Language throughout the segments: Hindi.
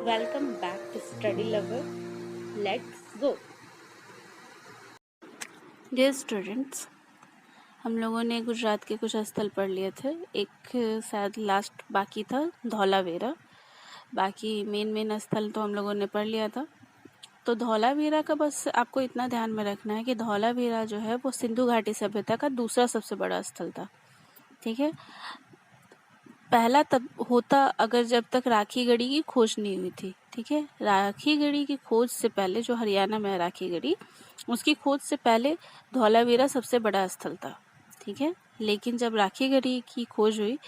Welcome back to Study Lover. Let's go. Dear students, हम लोगों ने गुजरात के कुछ स्थल पढ़ लिए थे। एक शायद लास्ट बाकी था धौलावीरा। बाकी मेन स्थल तो हम लोगों ने पढ़ लिया था। तो धौलावीरा का बस आपको इतना ध्यान में रखना है कि धौलावीरा जो है वो सिंधु घाटी सभ्यता का दूसरा सबसे बड़ा स्थल था। ठीक है, पहला तब होता अगर जब तक राखी गढ़ी की खोज नहीं हुई थी। ठीक है, राखी गढ़ी की खोज से पहले, जो हरियाणा में है राखी गढ़ी, उसकी खोज से पहले धौलावीरा सबसे बड़ा स्थल था। ठीक है, लेकिन जब राखी गढ़ी की खोज हुई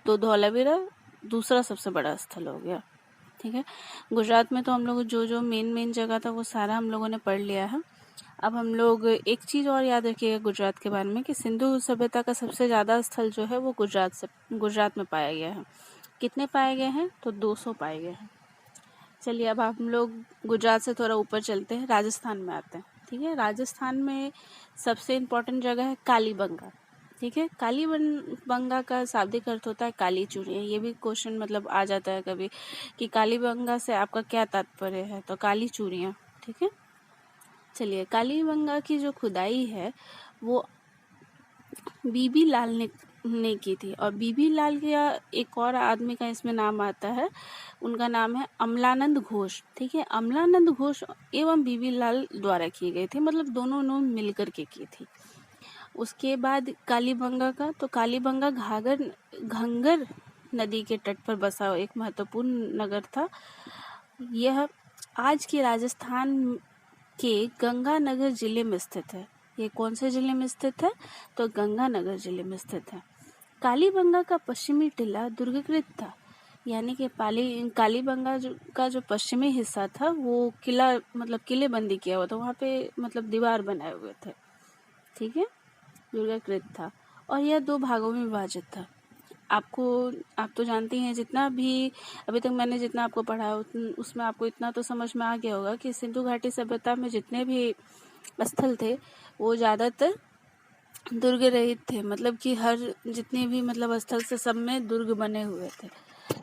तो धौलावीरा दूसरा सबसे बड़ा स्थल हो गया। ठीक है, गुजरात में तो हम लोग जो मेन जगह था वो सारा हम लोगों ने पढ़ लिया है। अब हम लोग एक चीज़ और याद रखिएगा गुजरात के बारे में कि सिंधु सभ्यता का सबसे ज़्यादा स्थल जो है वो गुजरात में पाया गया है। कितने पाए गए हैं? तो 200 पाए गए हैं। चलिए, अब हम लोग गुजरात से थोड़ा ऊपर चलते हैं, राजस्थान में आते हैं। ठीक है, राजस्थान में सबसे इम्पोर्टेंट जगह है कालीबंगा। ठीक है, कालीबंगा का शाब्दिक अर्थ होता है काली चूड़ियाँ। ये भी क्वेश्चन मतलब आ जाता है कभी कि कालीबंगा से आपका क्या तात्पर्य है, तो काली चूड़ियाँ। ठीक है, चलिए, कालीबंगा की जो खुदाई है वो बीबी लाल ने की थी। और बीबी लाल का एक और आदमी का इसमें नाम आता है, उनका नाम है अमलानंद घोष। ठीक है, अमलानंद घोष एवं बीबी लाल द्वारा की गई थी, मतलब दोनों मिलकर के की थी। उसके बाद कालीबंगा का, तो कालीबंगा घंगर नदी के तट पर बसा एक महत्वपूर्ण नगर था। यह आज के राजस्थान के गंगानगर जिले में स्थित है। ये कौन से जिले में स्थित है? तो गंगानगर जिले में स्थित है। कालीबंगा का पश्चिमी टीला दुर्गकृत था, यानी कि कालीबंगा का जो पश्चिमी हिस्सा था वो किला मतलब किलेबंदी किया हुआ था, वहाँ पे मतलब दीवार बनाए हुए थे। ठीक है, दुर्गकृत था और यह 2 भागों में विभाजित था। आप तो जानती हैं, जितना भी अभी तक मैंने जितना आपको पढ़ा उसमें आपको इतना तो समझ में आ गया होगा कि सिंधु घाटी सभ्यता में जितने भी स्थल थे वो ज़्यादातर दुर्ग रहित थे। मतलब कि हर जितने भी मतलब स्थल से सब में दुर्ग बने हुए थे।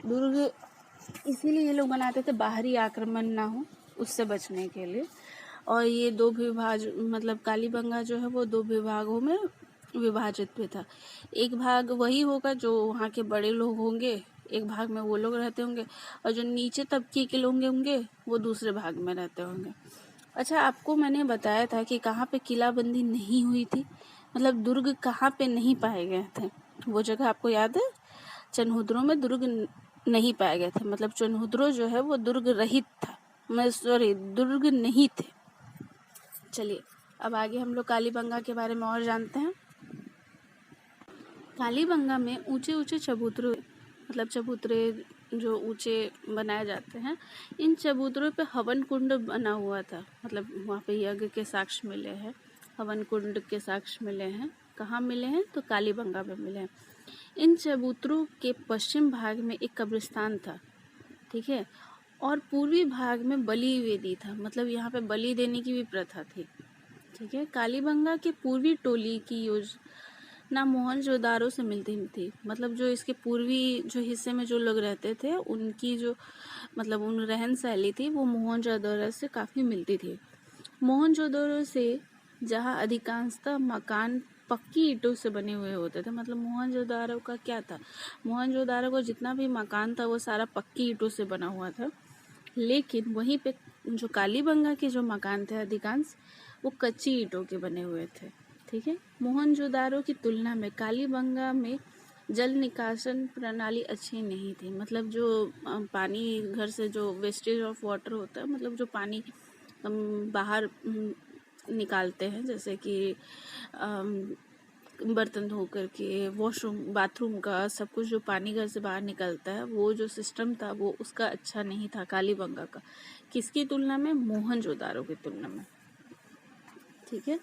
दुर्ग इसीलिए ये लोग बनाते थे, बाहरी आक्रमण ना हो उससे बचने के लिए। और ये 2 मतलब कालीबंगा जो है वो 2 विभागों में विभाजित भी था। एक भाग वही होगा जो वहाँ के बड़े लोग होंगे, एक भाग में वो लोग रहते होंगे, और जो नीचे तबके के लोग होंगे वो दूसरे भाग में रहते होंगे। अच्छा, आपको मैंने बताया था कि कहाँ पे किलाबंदी नहीं हुई थी, मतलब दुर्ग कहाँ पे नहीं पाए गए थे। वो जगह आपको याद है? चनहुद्रो में दुर्ग नहीं पाए गए थे, मतलब चनहुद्रो जो है वो दुर्ग रहित था, दुर्ग नहीं थे। चलिए, अब आगे हम लोग कालीबंगा के बारे में और जानते हैं। कालीबंगा में ऊंचे चबूतरे, मतलब चबूतरे जो ऊंचे बनाए जाते हैं, इन चबूतरों पे हवन कुंड बना हुआ था। मतलब वहाँ पे यज्ञ के साक्ष्य मिले हैं, हवन कुंड के साक्ष्य मिले हैं। कहाँ मिले हैं? तो कालीबंगा में मिले हैं। इन चबूतरों के पश्चिम भाग में एक कब्रिस्तान था। ठीक है, और पूर्वी भाग में बलि वेदी था, मतलब यहाँ पे बलि देने की भी प्रथा थी। ठीक है, कालीबंगा के पूर्वी टोली की योजना मोहनजोदारो से मिलती थी। मतलब जो इसके पूर्वी जो हिस्से में जो लोग रहते थे उनकी जो मतलब उन रहन शैली थी वो मोहनजोदारो से काफ़ी मिलती थी। मोहनजोदारो से जहाँ अधिकांशतः मकान पक्की ईंटों से बने हुए होते थे। मतलब मोहनजोदारो का क्या था, मोहनजोदारो को जितना भी मकान था वो सारा पक्की ईंटों से बना हुआ था। लेकिन वहीं पे जो कालीबंगा के जो मकान थे अधिकांश वो कच्ची ईंटों के बने हुए थे। ठीक है, मोहनजोदारो की तुलना में कालीबंगा में जल निकासन प्रणाली अच्छी नहीं थी। मतलब जो पानी घर से जो वेस्टेज ऑफ वाटर होता है, मतलब जो पानी हम बाहर निकालते हैं, जैसे कि बर्तन धो करके, वॉशरूम बाथरूम का सब कुछ जो पानी घर से बाहर निकलता है, वो जो सिस्टम था वो उसका अच्छा नहीं था कालीबंगा का। किसकी तुलना में? मोहनजोदारो की तुलना में। ठीक है,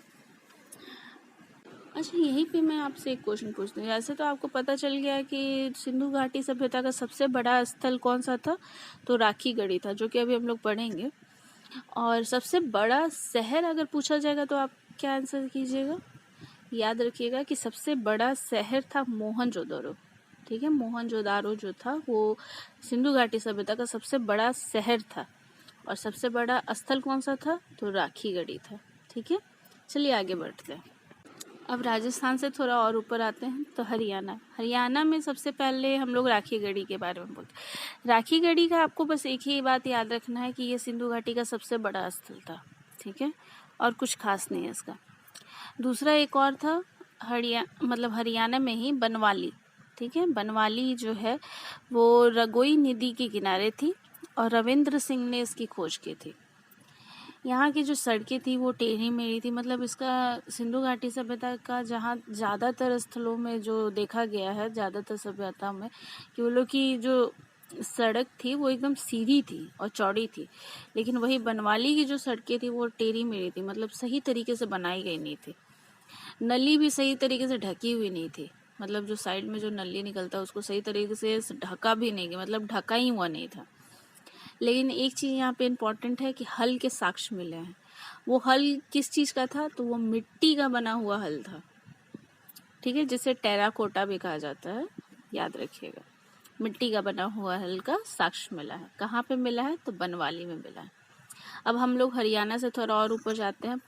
अच्छा, यहीं पे मैं आपसे एक क्वेश्चन पूछती हूँ। ऐसे तो आपको पता चल गया कि सिंधु घाटी सभ्यता का सबसे बड़ा स्थल कौन सा था, तो राखी गढ़ी था, जो कि अभी हम लोग पढ़ेंगे। और सबसे बड़ा शहर अगर पूछा जाएगा तो आप क्या आंसर कीजिएगा? याद रखिएगा कि सबसे बड़ा शहर था मोहनजोदड़ो। ठीक ठीक है। मोहनजोदारो जो था वो सिंधु घाटी सभ्यता का सबसे बड़ा शहर था और सबसे बड़ा स्थल कौन सा था, तो राखीगढ़ी था। ठीक है, चलिए आगे बढ़ते हैं। अब राजस्थान से थोड़ा और ऊपर आते हैं तो हरियाणा में सबसे पहले हम लोग राखीगढ़ी के बारे में बोलते हैं। राखीगढ़ी का आपको बस एक ही बात याद रखना है कि ये सिंधु घाटी का सबसे बड़ा स्थल था। ठीक है, और कुछ खास नहीं है इसका। दूसरा एक और था हरियाणा में ही बनवाली। ठीक है, बनवाली जो है वो रगोई नदी के किनारे थी और रविंद्र सिंह ने इसकी खोज की थी। यहाँ की जो सड़कें थी वो टेढ़ी मेढ़ी थी। मतलब इसका सिंधु घाटी सभ्यता का जहाँ ज़्यादातर स्थलों में जो देखा गया है, ज़्यादातर सभ्यता में, कि वो लोग की जो सड़क थी वो एकदम सीधी थी और चौड़ी थी, लेकिन वही बनवाली की जो सड़कें थी वो टेढ़ी मेढ़ी थी। मतलब सही तरीके से बनाई गई नहीं थी। नली भी सही तरीके से ढकी हुई नहीं थी। मतलब जो साइड में जो नली निकलता है उसको सही तरीके से ढका भी नहीं, मतलब ढका ही हुआ नहीं था। लेकिन एक चीज़ यहाँ पे इम्पोर्टेंट है कि हल के साक्ष्य मिले हैं। वो हल किस चीज़ का था, तो वो मिट्टी का बना हुआ हल था। ठीक है, जिसे टेराकोटा भी कहा जाता है, याद रखिएगा। मिट्टी का बना हुआ हल का साक्ष्य मिला है। कहाँ पे मिला है, तो बनवाली में मिला है। अब हम लोग हरियाणा से थोड़ा और ऊपर जाते हैं,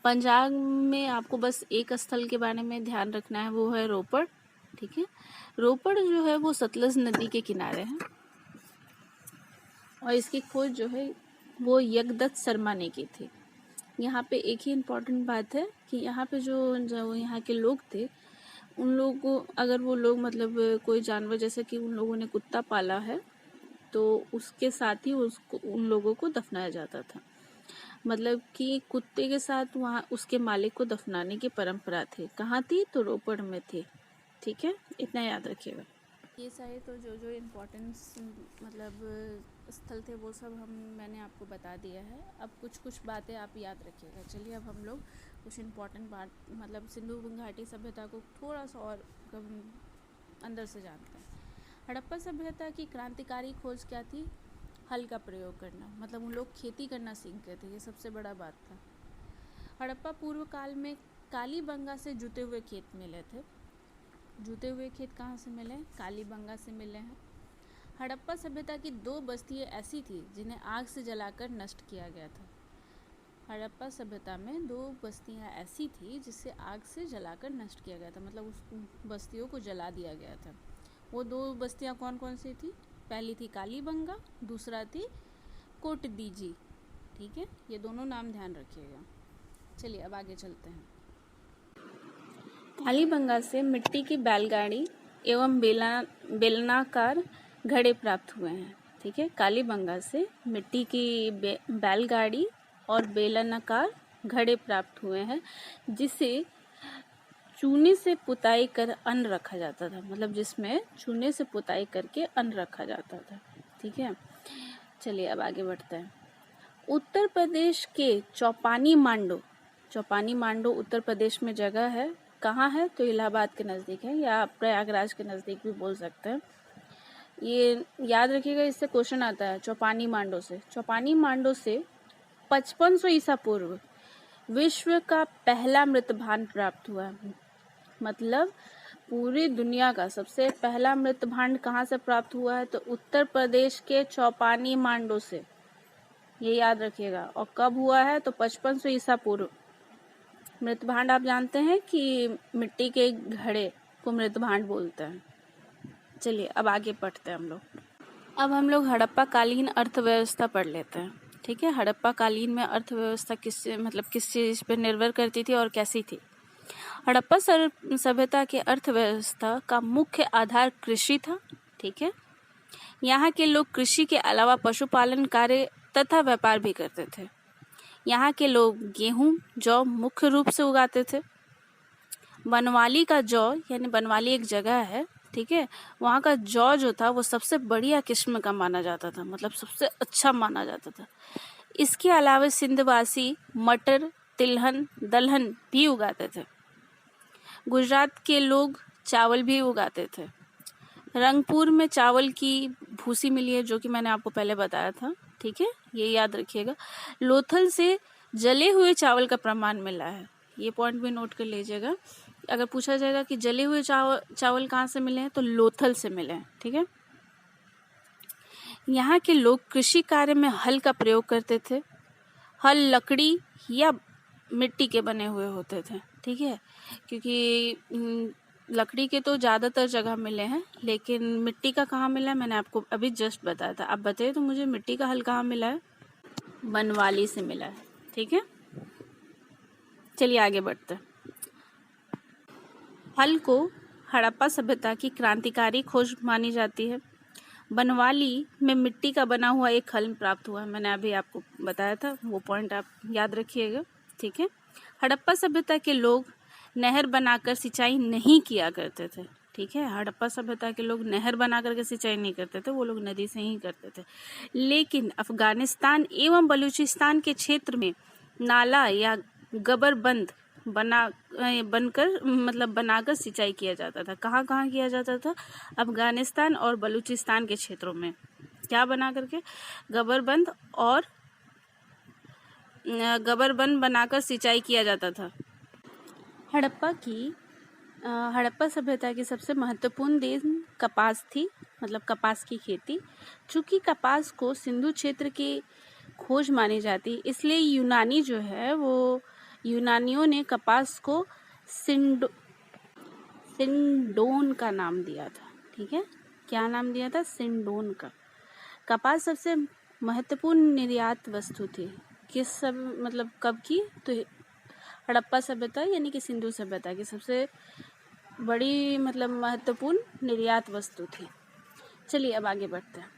पंजाब में आपको बस एक स्थल के बारे में ध्यान रखना है, वो है रोपड़। ठीक है, रोपड़ जो है वो सतलज नदी के किनारे है और इसकी खोज जो है वो यज्ञदत्त शर्मा ने की थी। यहाँ पे एक ही इम्पोर्टेंट बात है कि यहाँ पे जो यहाँ के लोग थे, उन लोगों को अगर वो लोग मतलब कोई जानवर, जैसे कि उन लोगों ने कुत्ता पाला है, तो उसके साथ ही उसको उन लोगों को दफनाया जाता था। मतलब कि कुत्ते के साथ वहाँ उसके मालिक को दफनाने की परंपरा थी। कहाँ थी, तो रोपड़ में थी। ठीक है, इतना याद रखिएगा। ये सारे तो जो इम्पोर्टेंस मतलब स्थल थे वो सब मैंने आपको बता दिया है। अब कुछ बातें आप याद रखिएगा। चलिए अब हम लोग कुछ इम्पोर्टेंट बात मतलब सिंधु घाटी सभ्यता को थोड़ा सा और अंदर से जानते हैं। हड़प्पा सभ्यता की क्रांतिकारी खोज क्या थी, हल का प्रयोग करना। मतलब उन लोग खेती करना सीख गए थे, ये सबसे बड़ा बात था। हड़प्पा पूर्व काल में कालीबंगा से जुते हुए खेत मिले थे। जुते हुए खेत कहाँ से मिले, कालीबंगा से मिले हैं। हड़प्पा सभ्यता की 2 बस्तियाँ ऐसी थी जिन्हें आग से जलाकर नष्ट किया गया था। हड़प्पा सभ्यता में 2 बस्तियाँ ऐसी थी जिसे आग से जलाकर नष्ट किया गया था। मतलब उस बस्तियों को जला दिया गया था। वो 2 बस्तियाँ कौन कौन सी थी, पहली थी कालीबंगा, दूसरा थी कोटदीजी। ठीक है, ये दोनों नाम ध्यान रखिएगा। चलिए अब आगे चलते हैं। कालीबंगा से मिट्टी की बैलगाड़ी एवं बेलनाकार घड़े प्राप्त हुए हैं। ठीक है, कालीबंगा से मिट्टी की बैलगाड़ी और बेलनाकार घड़े प्राप्त हुए हैं, जिसे चूने से पुताई कर अन्न रखा जाता था। मतलब जिसमें चूने से पुताई करके अन्न रखा जाता था। ठीक है, चलिए अब आगे बढ़ते हैं। उत्तर प्रदेश के चौपानी मांडो उत्तर प्रदेश में जगह है। कहाँ है, तो इलाहाबाद के नज़दीक है या प्रयागराज के नज़दीक भी बोल सकते हैं। ये याद रखिएगा, इससे क्वेश्चन आता है। चौपानी मांडो से 5500 ईसा पूर्व विश्व का पहला मृत भांड प्राप्त हुआ। मतलब पूरी दुनिया का सबसे पहला मृत भांड कहाँ से प्राप्त हुआ है, तो उत्तर प्रदेश के चौपानी मांडो से। ये याद रखिएगा। और कब हुआ है, तो 5500 ईसा पूर्व। मृत भांड आप जानते हैं कि मिट्टी के घड़े को मृत भांड बोलते हैं। चलिए अब आगे बढ़ते हैं हम लोग। अब हम लोग हड़प्पा कालीन अर्थव्यवस्था पढ़ लेते हैं। ठीक है, हड़प्पा कालीन में अर्थव्यवस्था किस चीज़ पर निर्भर करती थी और कैसी थी। हड़प्पा सभ्यता के अर्थव्यवस्था का मुख्य आधार कृषि था। ठीक है, यहाँ के लोग कृषि के अलावा पशुपालन कार्य तथा व्यापार भी करते थे। यहाँ के लोग गेहूं, जौ मुख्य रूप से उगाते थे। बनवाली का जौ, यानी बनवाली एक जगह है, ठीक है, वहाँ का जौ जो था वो सबसे बढ़िया किस्म का माना जाता था। मतलब सबसे अच्छा माना जाता था। इसके अलावा सिंधवासी मटर, तिलहन, दलहन भी उगाते थे। गुजरात के लोग चावल भी उगाते थे। रंगपुर में चावल की भूसी मिली है, जो कि मैंने आपको पहले बताया था। ठीक है, ये याद रखिएगा। लोथल से जले हुए चावल का प्रमाण मिला है, ये पॉइंट भी नोट कर लीजिएगा। अगर पूछा जाएगा कि जले हुए चावल कहाँ से मिले हैं, तो लोथल से मिले हैं। ठीक है। यहाँ के लोग कृषि कार्य में हल का प्रयोग करते थे। हल लकड़ी या मिट्टी के बने हुए होते थे। ठीक है, क्योंकि लकड़ी के तो ज़्यादातर जगह मिले हैं, लेकिन मिट्टी का कहाँ मिला है मैंने आपको अभी जस्ट बताया था। आप बताइए तो मुझे मिट्टी का हल कहाँ मिला है? बनवाली से मिला है। ठीक है, चलिए आगे बढ़ते हैं। हल को हड़प्पा सभ्यता की क्रांतिकारी खोज मानी जाती है। बनवाली में मिट्टी का बना हुआ एक हल प्राप्त हुआ है। मैंने अभी आपको बताया था, वो पॉइंट आप याद रखिएगा। ठीक है। हड़प्पा सभ्यता के लोग नहर बनाकर सिंचाई नहीं किया करते थे। ठीक है, हड़प्पा सभ्यता के लोग नहर बना करके सिंचाई नहीं करते थे, वो लोग नदी से ही करते थे। लेकिन अफगानिस्तान एवं बलूचिस्तान के क्षेत्र में नाला या गबरबंद बनाकर सिंचाई किया जाता था। कहाँ कहाँ किया जाता था? अफगानिस्तान और बलूचिस्तान के क्षेत्रों में। क्या बना करके? गबरबंद बनाकर सिंचाई किया जाता था। हड़प्पा सभ्यता की सबसे महत्वपूर्ण देन कपास थी, मतलब कपास की खेती। चूंकि कपास को सिंधु क्षेत्र की खोज मानी जाती, इसलिए यूनानियों ने कपास को सिंडोन का नाम दिया था। ठीक है, क्या नाम दिया था? सिंडोन का। कपास सबसे महत्वपूर्ण निर्यात वस्तु थी। कब की? तो हड़प्पा सभ्यता यानी कि सिंधु सभ्यता की सबसे बड़ी महत्वपूर्ण निर्यात वस्तु थी। चलिए अब आगे बढ़ते हैं।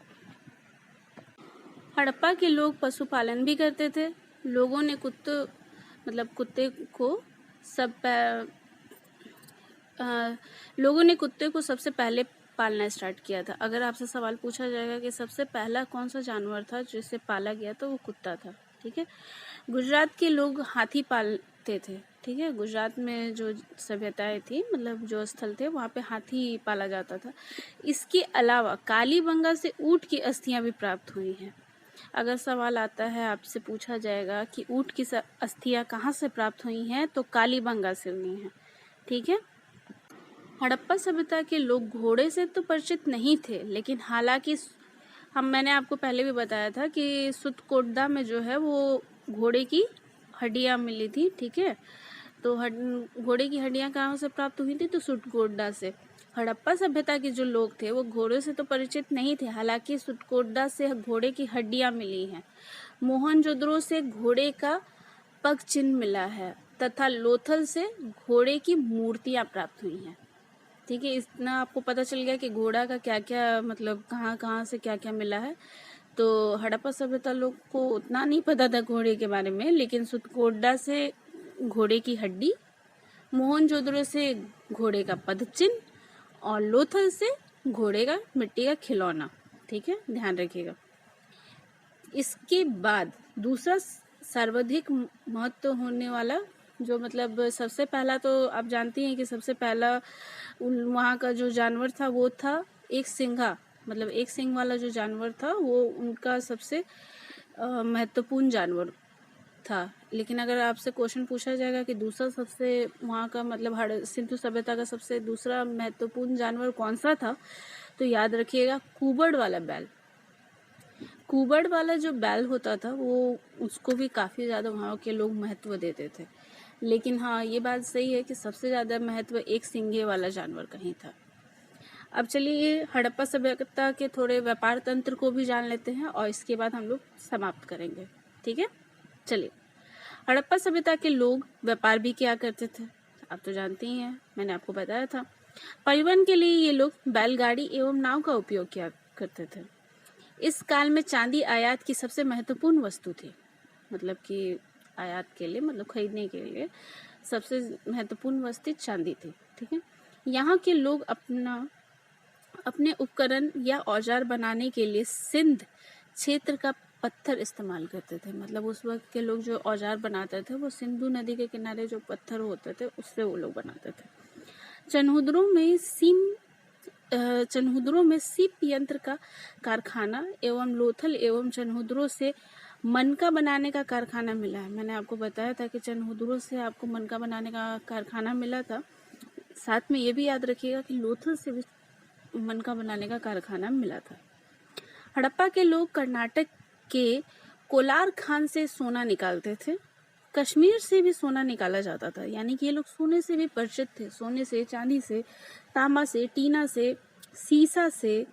हड़प्पा के लोग पशुपालन भी करते थे। लोगों ने कुत्ते को सबसे पहले पालना स्टार्ट किया था। अगर आपसे सवाल पूछा जाएगा कि सबसे पहला कौन सा जानवर था जिसे पाला गया, तो वो कुत्ता था। ठीक है। गुजरात के लोग हाथी पालते थे। ठीक है, गुजरात में जो सभ्यताएं थी, जो स्थल थे, वहाँ पे हाथी पाला जाता था। इसके अलावा कालीबंगा से ऊँट की अस्थियां भी प्राप्त हुई हैं। अगर सवाल आता है, आपसे पूछा जाएगा कि ऊँट की अस्थियां कहाँ से प्राप्त हुई हैं, तो कालीबंगा से हुई हैं। ठीक है। हड़प्पा सभ्यता के लोग घोड़े से तो परिचित नहीं थे, लेकिन हालांकि मैंने आपको पहले भी बताया था कि सुतकोटदा में जो है वो घोड़े की हड्डियां मिली थी। ठीक है, तो घोड़े की हड्डियां कहाँ से प्राप्त हुई थी? तो सुतकोटदा से। हड़प्पा सभ्यता के जो लोग थे वो घोड़े से तो परिचित नहीं थे, हालांकि सुतकोटदा से घोड़े की हड्डियां मिली हैं। मोहनजोदड़ो से घोड़े का पग चिन्ह मिला है तथा लोथल से घोड़े की मूर्तियां प्राप्त हुई हैं। ठीक है, इतना आपको पता चल गया कि घोड़ा का क्या क्या कहाँ कहाँ से क्या क्या मिला है। तो हड़प्पा सभ्यता लोग को उतना नहीं पता था घोड़े के बारे में, लेकिन सुतकोटदा से घोड़े की हड्डी, मोहनजोदड़ो से घोड़े का पद चिन्ह और लोथल से घोड़े का मिट्टी का खिलौना। ठीक है, ध्यान रखिएगा। इसके बाद दूसरा सर्वाधिक महत्व होने वाला जो सबसे पहला, तो आप जानती हैं कि सबसे पहला वहाँ का जो जानवर था वो था एक सिंघा, एक सिंग वाला जो जानवर था वो उनका सबसे महत्वपूर्ण जानवर था। लेकिन अगर आपसे क्वेश्चन पूछा जाएगा कि दूसरा सबसे वहाँ का सिंधु सभ्यता का सबसे दूसरा महत्वपूर्ण जानवर कौन सा था, तो याद रखिएगा कुबड़ वाला बैल। कुबड़ वाला जो बैल होता था वो उसको भी काफ़ी ज़्यादा वहाँ के लोग महत्व देते थे। लेकिन हाँ, ये बात सही है कि सबसे ज़्यादा महत्व एक सिंगे वाला जानवर का ही था। अब चलिए हड़प्पा सभ्यता के थोड़े व्यापार तंत्र को भी जान लेते हैं और इसके बाद हम लोग समाप्त करेंगे। ठीक है, चलिए। हड़प्पा सभ्यता के लोग व्यापार भी किया करते थे, आप तो जानते ही हैं, मैंने आपको बताया था। परिवहन के लिए ये लोग बैलगाड़ी एवं नाव का उपयोग किया करते थे। इस काल में चांदी आयात की सबसे महत्वपूर्ण वस्तु थी, कि आयात के लिए खरीदने के लिए सबसे महत्वपूर्ण वस्तु चांदी थी। ठीक है, यहाँ के लोग अपने उपकरण या औजार बनाने के लिए सिंध क्षेत्र का पत्थर इस्तेमाल करते थे। उस वक्त के लोग जो औजार बनाते थे वो सिंधु नदी के किनारे जो पत्थर होते थे उससे वो लोग बनाते थे। चनहुदरों में सीप यंत्र का कारखाना एवं लोथल एवं चनहुदरों से मनका बनाने का कारखाना मिला है। मैंने आपको बताया था कि चनहुदरों से आपको मनका बनाने का कारखाना मिला था साथ में ये भी याद रखिएगा कि लोथल से भी मनका बनाने का कारखाना मिला था। हड़प्पा के लोग कर्नाटक के कोलार खान से सोना निकालते थे। कश्मीर से भी सोना निकाला जाता था, यानी कि ये लोग सोने से भी परिचित थे। सोने से, चांदी से, तांबा से, टीना से, सीसा से,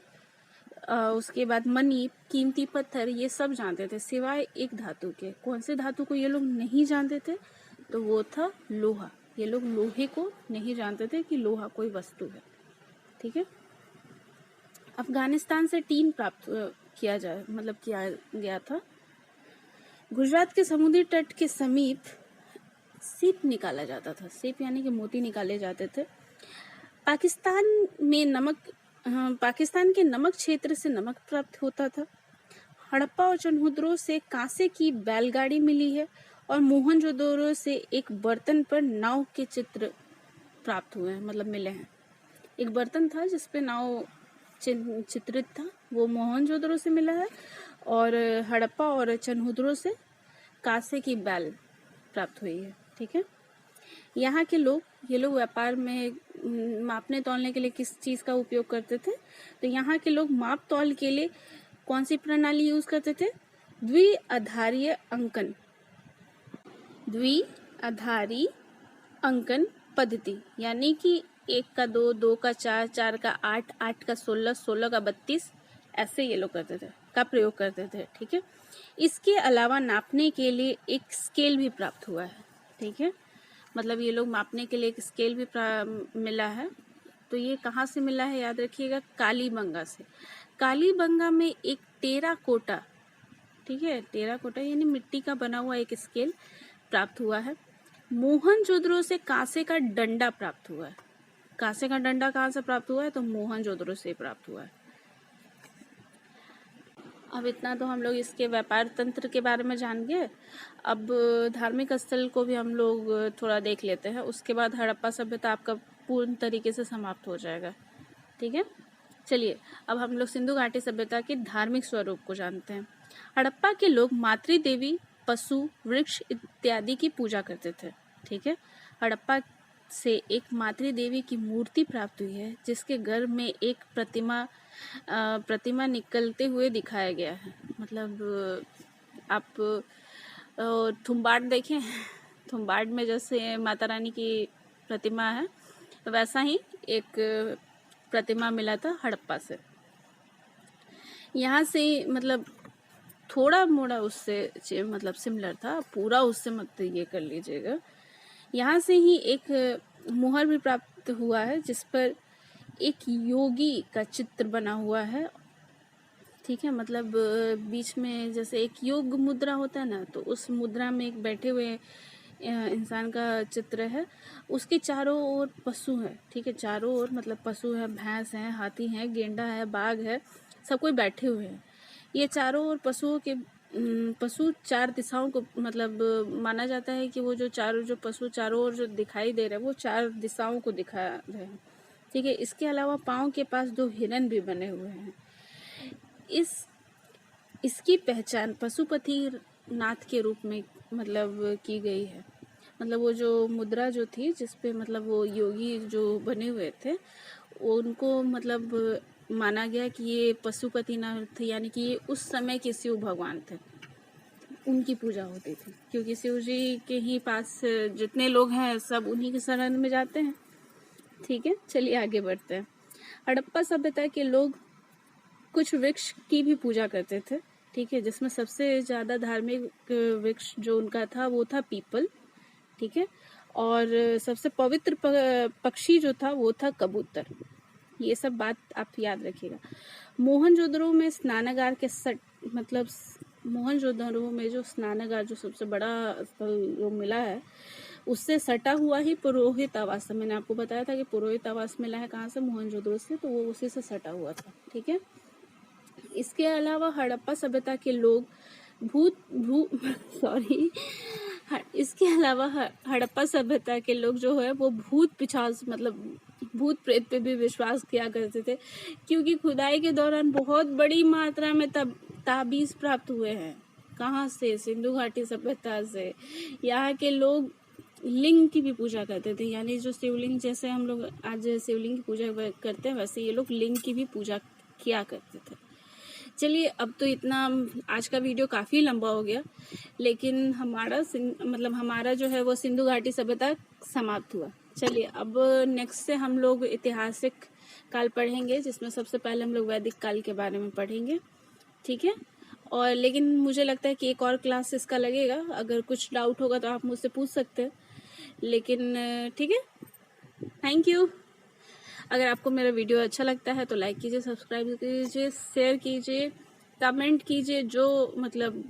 उसके बाद मनी, कीमती पत्थर, ये सब जानते थे सिवाय एक धातु के। कौन से धातु को ये लोग नहीं जानते थे? तो वो था लोहा। ये लोग लोहे को नहीं जानते थे कि लोहा कोई वस्तु है। ठीक है। अफगानिस्तान से टीन प्राप्त किया गया था। गुजरात के समुद्री तट के समीप सीप निकाला जाता था। सीप यानी कि मोती निकाले जाते थे। पाकिस्तान के नमक क्षेत्र से नमक प्राप्त होता था। हड़प्पा और चनहुद्रो से कांसे की बैलगाड़ी मिली है और मोहनजोदड़ो से एक बर्तन पर नाव के चित्र प्राप्त हुए हैं, मतलब मिले हैं। एक बर्तन था जिसपे नाव चित्रित था, वो मोहनजोदड़ो से मिला है। और हड़प्पा और चनहुद्रो से कांसे की बैल प्राप्त हुई है। ठीक है। यहाँ के लोग व्यापार में मापने तौलने के लिए किस चीज का उपयोग करते थे? तो यहाँ के लोग माप तौल के लिए कौन सी प्रणाली यूज करते थे? द्विआधारीय अंकन पद्धति, यानी कि 1 का 2, 2 का 4, 4 का 8, 8 का 16, 16 का 32, ऐसे ये लोग का प्रयोग करते थे। ठीक है। इसके अलावा नापने के लिए एक स्केल भी प्राप्त हुआ है। ठीक है। मतलब ये लोग मापने के लिए एक स्केल भी मिला है। तो ये कहाँ से मिला है याद रखिएगा? कालीबंगा से। कालीबंगा में एक टेराकोटा, ठीक है, टेराकोटा यानी मिट्टी का बना हुआ एक स्केल प्राप्त हुआ है। मोहनजोदड़ो से कांसे का डंडा प्राप्त हुआ है। कांसे का डंडा कहाँ से प्राप्त हुआ है? तो मोहनजोदड़ो से प्राप्त हुआ है। अब इतना तो हम लोग इसके व्यापार तंत्र के बारे में जान गए। अब धार्मिक स्थल को भी हम लोग थोड़ा देख लेते हैं। उसके बाद हड़प्पा सभ्यता आपका पूर्ण तरीके से समाप्त हो जाएगा। ठीक है। चलिए अब हम लोग सिंधु घाटी सभ्यता के धार्मिक स्वरूप को जानते हैं। हड़प्पा के लोग मातृदेवी, पशु, वृक्ष इत्यादि की पूजा करते थे। ठीक है। हड़प्पा से एक मातृदेवी की मूर्ति प्राप्त हुई है जिसके गर्भ में एक प्रतिमा निकलते हुए दिखाया गया है। मतलब आप थुम्बाड़ देखें, थुम्बाड़ में जैसे माता रानी की प्रतिमा है, वैसा ही एक प्रतिमा मिला था हड़प्पा से। यहाँ से मतलब थोड़ा मोड़ा उससे मतलब सिमिलर था, पूरा उससे मत ये कर लीजिएगा। यहाँ से ही एक मुहर भी प्राप्त हुआ है जिस पर एक योगी का चित्र बना हुआ है। ठीक है। मतलब बीच में जैसे एक योग मुद्रा होता है ना, तो उस मुद्रा में एक बैठे हुए इंसान का चित्र है। उसके चारों ओर पशु है। ठीक है। चारों ओर मतलब पशु है, भैंस है, हाथी है, गेंडा है, बाघ है, सब कोई बैठे हुए हैं। ये चारों ओर पशु 4 दिशाओं को मतलब माना जाता है कि वो जो पशु चारों ओर जो दिखाई दे रहे हैं वो 4 दिशाओं को दिखा रहे हैं। ठीक है। इसके अलावा पाँव के पास 2 हिरन भी बने हुए हैं। इसकी पहचान पशुपति नाथ के रूप में मतलब की गई है। मतलब वो जो मुद्रा जो थी जिसपे मतलब वो योगी जो बने हुए थे, उनको मतलब माना गया कि ये पशुपतिनाथ थे, यानी कि ये उस समय के शिव भगवान थे, उनकी पूजा होती थी। क्योंकि शिव जी के ही पास जितने लोग हैं सब उन्हीं के शरण में जाते हैं। ठीक है। चलिए आगे बढ़ते हैं। हड़प्पा सभ्यता के लोग कुछ वृक्ष की भी पूजा करते थे। ठीक है। जिसमें सबसे ज़्यादा धार्मिक वृक्ष जो उनका था वो था पीपल। ठीक है। और सबसे पवित्र पक्षी जो था वो था कबूतर। ये सब बात आप याद रखिएगा। मोहनजोदड़ो में स्नानागार के मतलब मोहनजोदड़ो में जो स्नानागार जो सबसे बड़ा स्थल जो मिला है उससे सटा हुआ ही पुरोहित आवास था। मैंने आपको बताया था कि पुरोहित आवास मिला है कहाँ से? मोहनजोदड़ो से, तो वो उसी से सटा हुआ था। ठीक है। इसके अलावा हड़प्पा सभ्यता के लोग इसके अलावा हड़प्पा सभ्यता के लोग जो है वो भूत पिशाच मतलब भूत प्रेत पे भी विश्वास किया करते थे, क्योंकि खुदाई के दौरान बहुत बड़ी मात्रा में ताबीज प्राप्त हुए हैं। कहाँ से? सिंधु घाटी सभ्यता से। यहाँ के लोग लिंग की भी पूजा करते थे, यानी जो शिवलिंग, जैसे हम लोग आज शिवलिंग की पूजा करते हैं वैसे ये लोग लिंग की भी पूजा किया करते थे। चलिए अब तो इतना, आज का वीडियो काफ़ी लंबा हो गया, लेकिन हमारा जो है वो सिंधु घाटी सभ्यता समाप्त हुआ। चलिए अब नेक्स्ट से हम लोग ऐतिहासिक काल पढ़ेंगे, जिसमें सबसे पहले हम लोग वैदिक काल के बारे में पढ़ेंगे, ठीक है। और लेकिन मुझे लगता है कि एक और क्लास इसका लगेगा, अगर कुछ डाउट होगा तो आप मुझसे पूछ सकते हैं, लेकिन ठीक है। Thank you. अगर आपको मेरा वीडियो अच्छा लगता है तो लाइक कीजिए, सब्सक्राइब कीजिए, शेयर कीजिए, कमेंट कीजिए, जो मतलब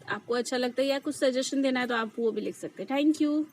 आपको अच्छा लगता है, या कुछ सजेशन देना है तो आप वो भी लिख सकते हैं। Thank you.